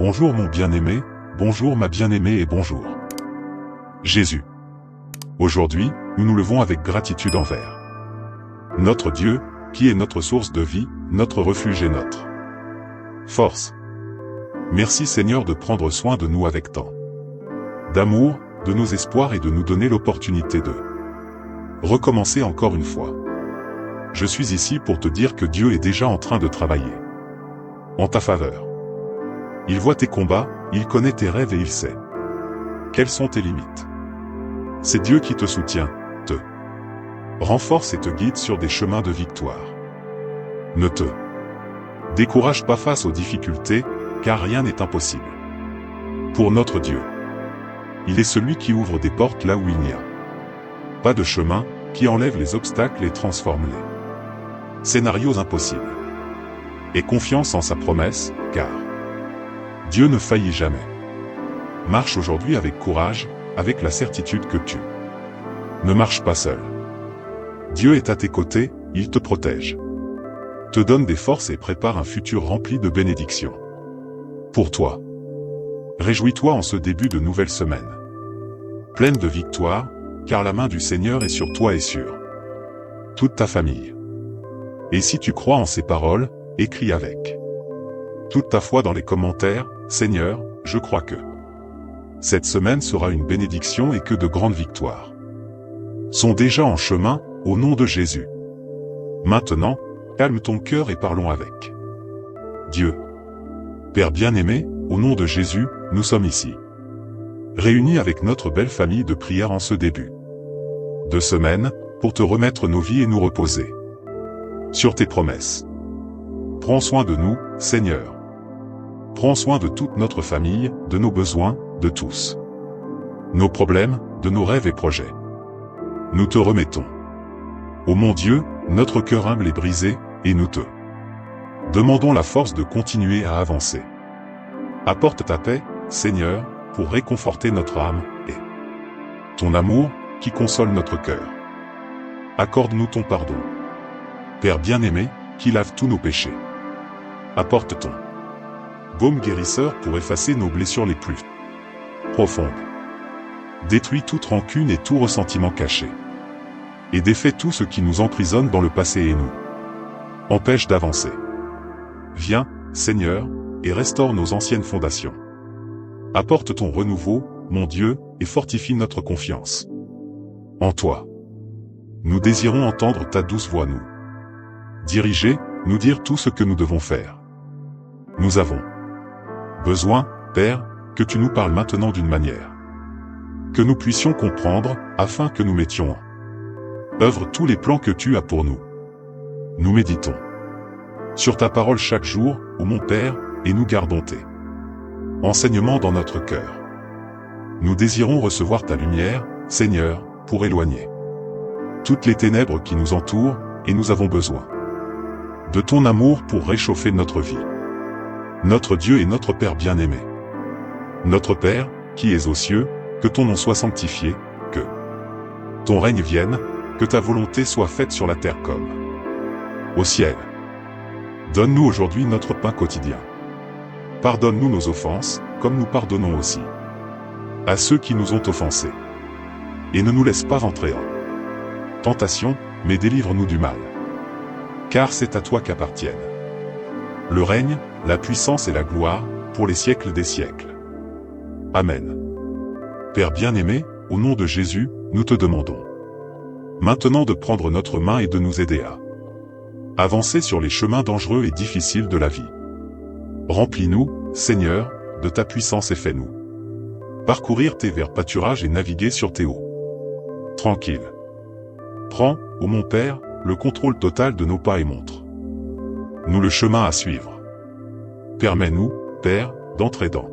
Bonjour mon bien-aimé, bonjour ma bien-aimée et bonjour. Jésus. Aujourd'hui, nous nous levons avec gratitude envers notre Dieu, qui est notre source de vie, notre refuge et notre force. Merci Seigneur de prendre soin de nous avec tant d'amour, de nos espoirs et de nous donner l'opportunité de recommencer encore une fois. Je suis ici pour te dire que Dieu est déjà en train de travailler en ta faveur. Il voit tes combats, il connaît tes rêves et il sait quelles sont tes limites. C'est Dieu qui te soutient, te renforce et te guide sur des chemins de victoire. Ne te décourage pas face aux difficultés, car rien n'est impossible pour notre Dieu. Il est celui qui ouvre des portes là où il n'y a pas de chemin, qui enlève les obstacles et transforme les scénarios impossibles. Aie confiance en sa promesse, car Dieu ne faillit jamais. Marche aujourd'hui avec courage, avec la certitude que tu ne marches pas seul. Dieu est à tes côtés, il te protège, te donne des forces et prépare un futur rempli de bénédictions pour toi. Réjouis-toi en ce début de nouvelle semaine pleine de victoires, car la main du Seigneur est sur toi et sur toute ta famille. Et si tu crois en ces paroles, écris avec toute ta foi dans les commentaires, Seigneur, je crois que cette semaine sera une bénédiction et que de grandes victoires sont déjà en chemin, au nom de Jésus. Maintenant, calme ton cœur et parlons avec Dieu. Père bien-aimé, au nom de Jésus, nous sommes ici, réunis avec notre belle famille de prière en ce début de semaine, pour te remettre nos vies et nous reposer sur tes promesses. Prends soin de nous, Seigneur. Prends soin de toute notre famille, de nos besoins, de tous nos problèmes, de nos rêves et projets. Nous te remettons. Ô mon Dieu, notre cœur humble est brisé, et nous te demandons la force de continuer à avancer. Apporte ta paix, Seigneur, pour réconforter notre âme, et ton amour, qui console notre cœur. Accorde-nous ton pardon. Père bien-aimé, qui lave tous nos péchés. Apporte ton baume guérisseur pour effacer nos blessures les plus profondes. Détruis toute rancune et tout ressentiment caché. Et défais tout ce qui nous emprisonne dans le passé et nous empêche d'avancer. Viens, Seigneur, et restaure nos anciennes fondations. Apporte ton renouveau, mon Dieu, et fortifie notre confiance en toi. Nous désirons entendre ta douce voix nous diriger, nous dire tout ce que nous devons faire. Nous avons besoin, Père, que tu nous parles maintenant d'une manière que nous puissions comprendre, afin que nous mettions en œuvre tous les plans que tu as pour nous. Nous méditons sur ta parole chaque jour, ô mon Père, et nous gardons tes enseignements dans notre cœur. Nous désirons recevoir ta lumière, Seigneur, pour éloigner toutes les ténèbres qui nous entourent, et nous avons besoin de ton amour pour réchauffer notre vie. Notre Dieu et notre Père bien-aimé. Notre Père, qui es aux cieux, que ton nom soit sanctifié, que ton règne vienne, que ta volonté soit faite sur la terre comme au ciel. Donne-nous aujourd'hui notre pain quotidien. Pardonne-nous nos offenses, comme nous pardonnons aussi à ceux qui nous ont offensés. Et ne nous laisse pas entrer en tentation, mais délivre-nous du mal. Car c'est à toi qu'appartiennent le règne, la puissance et la gloire, pour les siècles des siècles. Amen. Père bien-aimé, au nom de Jésus, nous te demandons maintenant de prendre notre main et de nous aider à avancer sur les chemins dangereux et difficiles de la vie. Remplis-nous, Seigneur, de ta puissance et fais-nous parcourir tes verts pâturages et naviguer sur tes eaux tranquilles. Prends, ô mon Père, le contrôle total de nos pas et montre-nous le chemin à suivre. Permets-nous, Père, d'entrer dans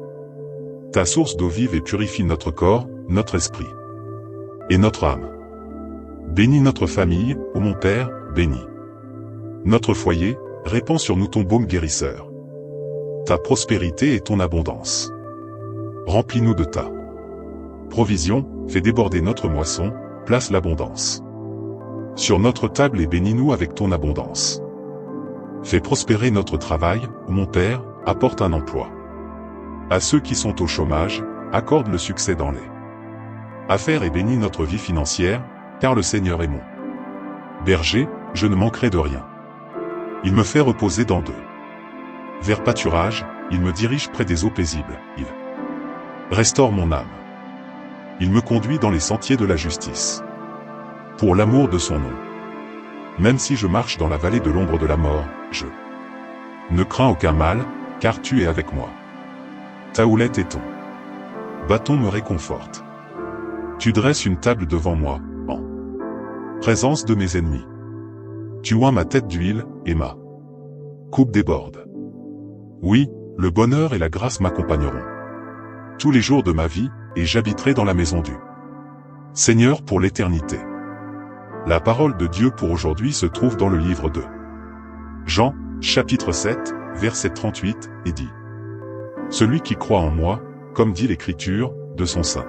ta source d'eau vive et purifie notre corps, notre esprit et notre âme. Bénis notre famille, ô mon Père, bénis notre foyer, répands sur nous ton baume guérisseur, ta prospérité et ton abondance. Remplis-nous de ta provision, fais déborder notre moisson, place l'abondance sur notre table et bénis-nous avec ton abondance. Fais prospérer notre travail, ô mon Père, apporte un emploi À ceux qui sont au chômage, accorde le succès dans les affaires et bénis notre vie financière, car le Seigneur est mon berger, je ne manquerai de rien. Il me fait reposer dans de verts pâturages, il me dirige près des eaux paisibles, il restaure mon âme. Il me conduit dans les sentiers de la justice. Pour l'amour de son nom. Même si je marche dans la vallée de l'ombre de la mort, je ne crains aucun mal, car tu es avec moi. Ta houlette et ton bâton me réconfortent. Tu dresses une table devant moi, en présence de mes ennemis. Tu oins ma tête d'huile, et ma coupe déborde. Oui, le bonheur et la grâce m'accompagneront tous les jours de ma vie, et j'habiterai dans la maison du Seigneur pour l'éternité. La parole de Dieu pour aujourd'hui se trouve dans le livre de Jean, chapitre 7, verset 38, et dit: Celui qui croit en moi, comme dit l'Écriture, de son sein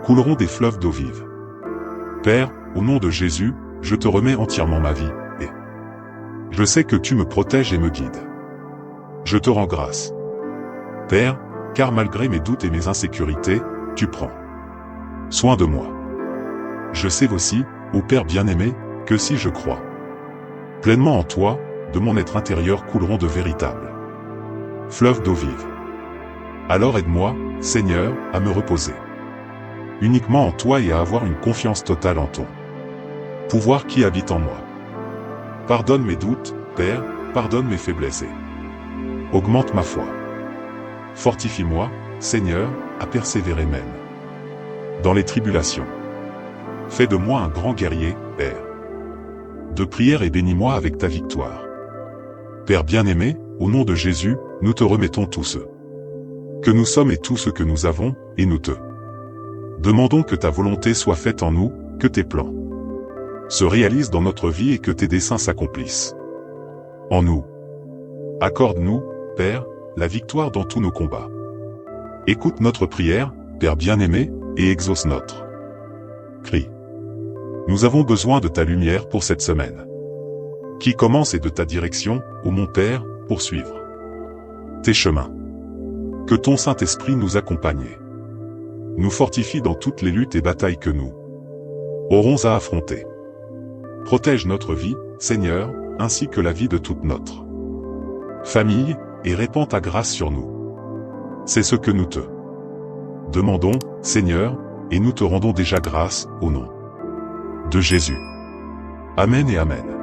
couleront des fleuves d'eau vive. Père, au nom de Jésus, je te remets entièrement ma vie, et je sais que tu me protèges et me guides. Je te rends grâce. Père, car malgré mes doutes et mes insécurités, tu prends soin de moi. Je sais aussi, ô Père bien-aimé, que si je crois pleinement en toi, de mon être intérieur couleront de véritables fleuves d'eau vive. Alors aide-moi, Seigneur, à me reposer uniquement en toi et à avoir une confiance totale en ton pouvoir qui habite en moi. Pardonne mes doutes, Père, pardonne mes faiblesses et augmente ma foi. Fortifie-moi, Seigneur, à persévérer même dans les tribulations. Fais de moi un grand guerrier, Père de prière, et bénis-moi avec ta victoire. Père bien-aimé, au nom de Jésus, nous te remettons tout ce que nous sommes et tout ce que nous avons, et nous te demandons que ta volonté soit faite en nous, que tes plans se réalisent dans notre vie et que tes desseins s'accomplissent en nous. Accorde-nous, Père, la victoire dans tous nos combats. Écoute notre prière, Père bien-aimé, et exauce notre cri. Nous avons besoin de ta lumière pour cette semaine qui commence et de ta direction, ô mon Père, pour suivre tes chemins. Que ton Saint-Esprit nous accompagne, nous fortifie dans toutes les luttes et batailles que nous aurons à affronter. Protège notre vie, Seigneur, ainsi que la vie de toute notre famille, et répands ta grâce sur nous. C'est ce que nous te demandons, Seigneur, et nous te rendons déjà grâce, au nom de Jésus. Amen et Amen.